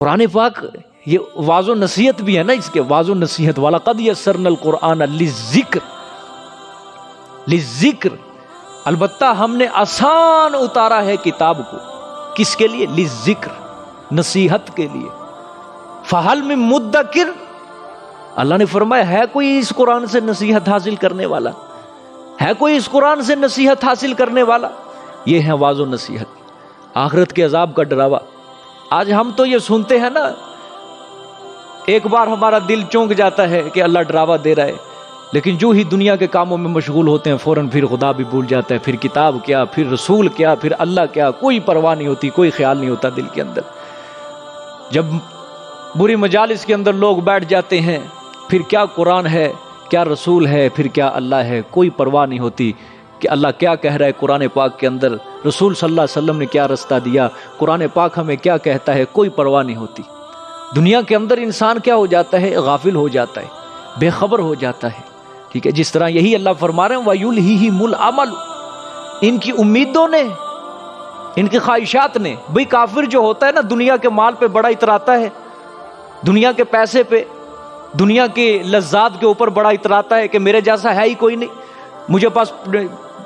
قرآن پاک یہ واض و نصیحت بھی ہے نا، اس کے واض و نصیحت والا قد یسرنا القرآن للذکر، البتہ ہم نے آسان اتارا ہے کتاب کو، کس کے لیے؟ للذکر، نصیحت کے لیے۔ فہل من مدکر، اللہ نے فرمایا ہے کوئی اس قرآن سے نصیحت حاصل کرنے والا؟ ہے کوئی اس قرآن سے نصیحت حاصل کرنے والا؟ یہ ہے واض و نصیحت، آخرت کے عذاب کا ڈراوا۔ آج ہم تو یہ سنتے ہیں نا، ایک بار ہمارا دل چونک جاتا ہے کہ اللہ ڈراوا دے رہا ہے، لیکن جو ہی دنیا کے کاموں میں مشغول ہوتے ہیں فوراً پھر خدا بھی بھول جاتا ہے، پھر کتاب کیا، پھر رسول کیا، پھر اللہ کیا، کوئی پرواہ نہیں ہوتی، کوئی خیال نہیں ہوتا دل کے اندر۔ جب بری مجالس کے اندر لوگ بیٹھ جاتے ہیں، پھر کیا قرآن ہے، کیا رسول ہے، پھر کیا اللہ ہے، کوئی پرواہ نہیں ہوتی کہ اللہ کیا کہہ رہا ہے قرآن پاک کے اندر، رسول صلی اللہ علیہ وسلم نے کیا رستہ دیا، قرآن پاک ہمیں کیا کہتا ہے، کوئی پرواہ نہیں ہوتی۔ دنیا کے اندر انسان کیا ہو جاتا ہے؟ غافل ہو جاتا ہے، بے خبر ہو جاتا ہے، ٹھیک ہے۔ جس طرح یہی اللہ فرما رہے ہیں وَيُلْهِهِمُ الْعَمَلُ، ان کی امیدوں نے، ان کی خواہشات نے۔ بھئی کافر جو ہوتا ہے نا، دنیا کے مال پہ بڑا اتراتا ہے، دنیا کے پیسے پہ، دنیا کے لذات کے اوپر بڑا اتراتا ہے کہ میرے جیسا ہے ہی کوئی نہیں، مجھے پاس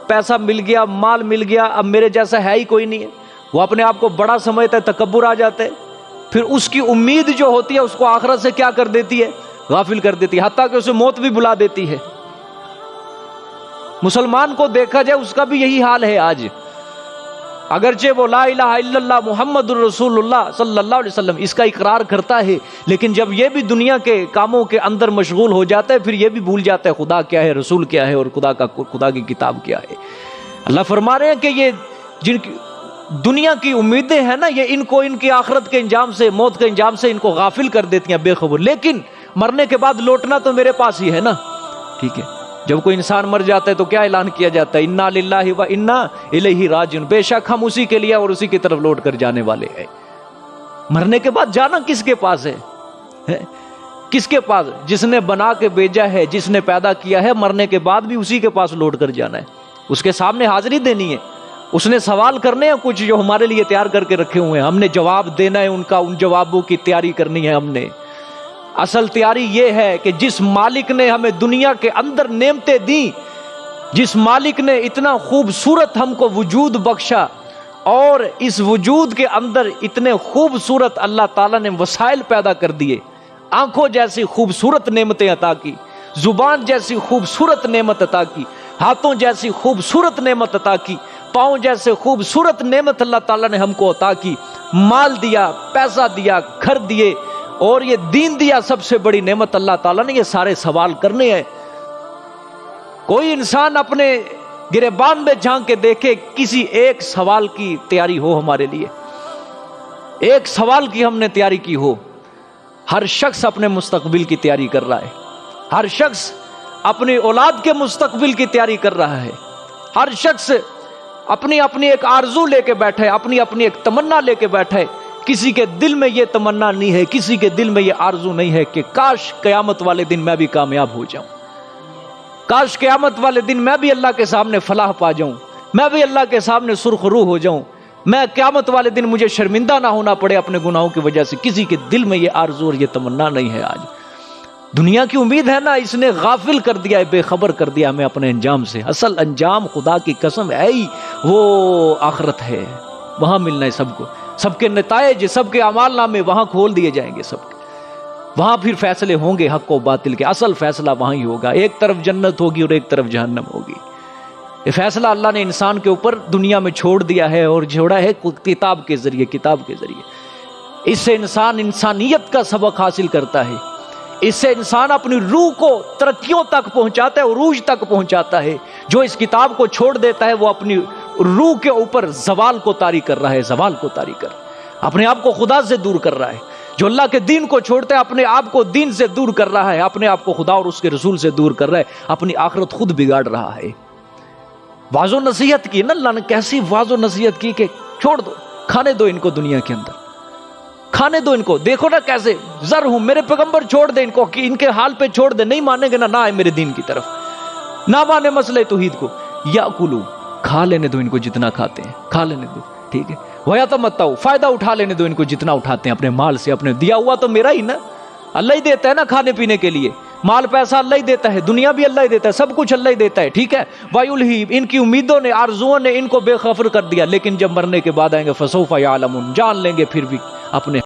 پیسہ مل گیا، مال مل گیا، اب میرے جیسا ہے ہی کوئی نہیں ہے۔ وہ اپنے آپ کو بڑا سمجھتا ہے، تکبر آ جاتا ہے، پھر اس کی امید جو ہوتی ہے اس کو آخرت سے کیا کر دیتی ہے؟ غافل کر دیتی ہے، حتیٰ کہ اسے موت بھی بلا دیتی ہے۔ مسلمان کو دیکھا جائے اس کا بھی یہی حال ہے آج، اگرچہ وہ لا الہ الا اللہ محمد الرسول اللہ صلی اللہ علیہ وسلم اس کا اقرار کرتا ہے، لیکن جب یہ بھی دنیا کے کاموں کے اندر مشغول ہو جاتا ہے پھر یہ بھی بھول جاتا ہے خدا کیا ہے، رسول کیا ہے، اور خدا کی کتاب کیا ہے۔ اللہ فرما رہے ہیں کہ یہ جن کی دنیا کی امیدیں ہیں نا، یہ ان کو ان کی آخرت کے انجام سے، موت کے انجام سے ان کو غافل کر دیتی ہیں، بے خبر۔ لیکن مرنے کے بعد لوٹنا تو میرے پاس ہی ہے نا، ٹھیک ہے۔ جب کوئی انسان مر جاتا ہے تو کیا اعلان کیا جاتا ہے؟ انا للہ و انا الیہ راجعون، بے شک ہم اسی کے لیے اور اسی کی طرف لوٹ کر جانے والے ہیں۔ مرنے کے بعد جانا کس کے پاس ہے؟ کس کے پاس؟ جس نے بنا کے بھیجا ہے، جس نے پیدا کیا ہے، مرنے کے بعد بھی اسی کے پاس لوٹ کر جانا ہے، اس کے سامنے حاضری دینی ہے، اس نے سوال کرنے ہیں کچھ جو ہمارے لیے تیار کر کے رکھے ہوئے ہیں، ہم نے جواب دینا ہے ان کا، ان جوابوں کی تیاری کرنی ہے ہم نے۔ اصل تیاری یہ ہے کہ جس مالک نے ہمیں دنیا کے اندر نعمتیں دیں، جس مالک نے اتنا خوبصورت ہم کو وجود بخشا، اور اس وجود کے اندر اتنے خوبصورت اللہ تعالیٰ نے وسائل پیدا کر دیے، آنکھوں جیسی خوبصورت نعمتیں عطا کی، زبان جیسی خوبصورت نعمت عطا کی، ہاتھوں جیسی خوبصورت نعمت عطا کی، پاؤں جیسے خوبصورت نعمت اللہ تعالیٰ نے ہم کو عطا کی، مال دیا، پیسہ دیا، گھر دیے، اور یہ دین دیا، سب سے بڑی نعمت اللہ تعالیٰ نے۔ یہ سارے سوال کرنے ہیں۔ کوئی انسان اپنے گریبان میں جھانک کے دیکھے، کسی ایک سوال کی تیاری ہو ہمارے لیے، ایک سوال کی ہم نے تیاری کی ہو۔ ہر شخص اپنے مستقبل کی تیاری کر رہا ہے، ہر شخص اپنی اولاد کے مستقبل کی تیاری کر رہا ہے، ہر شخص اپنی اپنی ایک آرزو لے کے بیٹھا ہے، اپنی اپنی ایک تمنا لے کے بیٹھا ہے۔ کسی کے دل میں یہ تمنا نہیں ہے، کسی کے دل میں یہ آرزو نہیں ہے کہ کاش قیامت والے دن میں بھی کامیاب ہو جاؤں، کاش قیامت والے دن میں بھی اللہ کے سامنے فلاح پا جاؤں، میں بھی اللہ کے سامنے سرخ روح ہو جاؤں، میں قیامت والے دن مجھے شرمندہ نہ ہونا پڑے اپنے گناہوں کی وجہ سے۔ کسی کے دل میں یہ آرزو اور یہ تمنا نہیں ہے۔ آج دنیا کی امید ہے نا، اس نے غافل کر دیا ہے، بے خبر کر دیا ہمیں اپنے انجام سے۔ اصل انجام خدا کی قسم ہے ہی وہ آخرت ہے، وہاں ملنا ہے سب کو، سب کے نتائج، سب کے اعمال نامے وہاں کھول دیے جائیں گے سب کے، وہاں پھر فیصلے ہوں گے حق و باطل کے، اصل فیصلہ وہاں ہی ہوگا، ایک طرف جنت ہوگی اور ایک طرف جہنم ہوگی۔ یہ فیصلہ اللہ نے انسان کے اوپر دنیا میں چھوڑ دیا ہے، اور چھوڑا ہے کتاب کے ذریعے، کتاب کے ذریعے۔ اس سے انسان انسانیت کا سبق حاصل کرتا ہے، اس سے انسان اپنی روح کو ترقیوں تک پہنچاتا ہے، عروج تک پہنچاتا ہے۔ جو اس کتاب کو چھوڑ دیتا ہے وہ اپنی روح کے اوپر زوال کو طاری کر رہا ہے، زوال کو طاری کر، اپنے آپ کو خدا سے دور کر رہا ہے۔ جو اللہ کے دین کو چھوڑتا ہے اپنے آپ کو دین سے دور کر رہا ہے، اپنے آپ کو خدا اور اس کے رسول سے دور کر رہا ہے، اپنی آخرت خود بگاڑ رہا ہے۔ واض و نصیحت کی نا اللہ نے، کیسی واض و نصیحت کی کہ چھوڑ دو، کھانے دو ان کو، دنیا کے اندر کھانے دو ان کو، دیکھو نا کیسے زر ہوں، میرے پیغمبر چھوڑ دے ان کو، کہ ان کے حال پہ چھوڑ دے، نہیں مانیں گے نہ آئے میرے دین کی طرف، نہ مانے مسئلہ توحید کو، یا کلو، کھا لینے دو ان کو، جتنا کھاتے ہیں کھا لینے دو، ٹھیک ہے۔ وَيَتَمَتَّعُوا، فائدہ اٹھا لینے دو ان کو جتنا اٹھاتے ہیں اپنے مال سے، اپنے دیا ہوا تو میرا ہی نا، اللہ ہی دیتا ہے نا کھانے پینے کے لیے، مال پیسہ اللہ ہی دیتا ہے، دنیا بھی اللہ ہی دیتا ہے، سب کچھ اللہ ہی دیتا ہے، ٹھیک ہے۔ وَيُلْهِهِمْ، ان کی امیدوں نے، آرزوؤں نے ان کو بے خبر کر دیا، لیکن جب مرنے کے بعد آئیں گے فَسَوْفَ يَعْلَمُونَ، جان لیں گے پھر بھی اپنے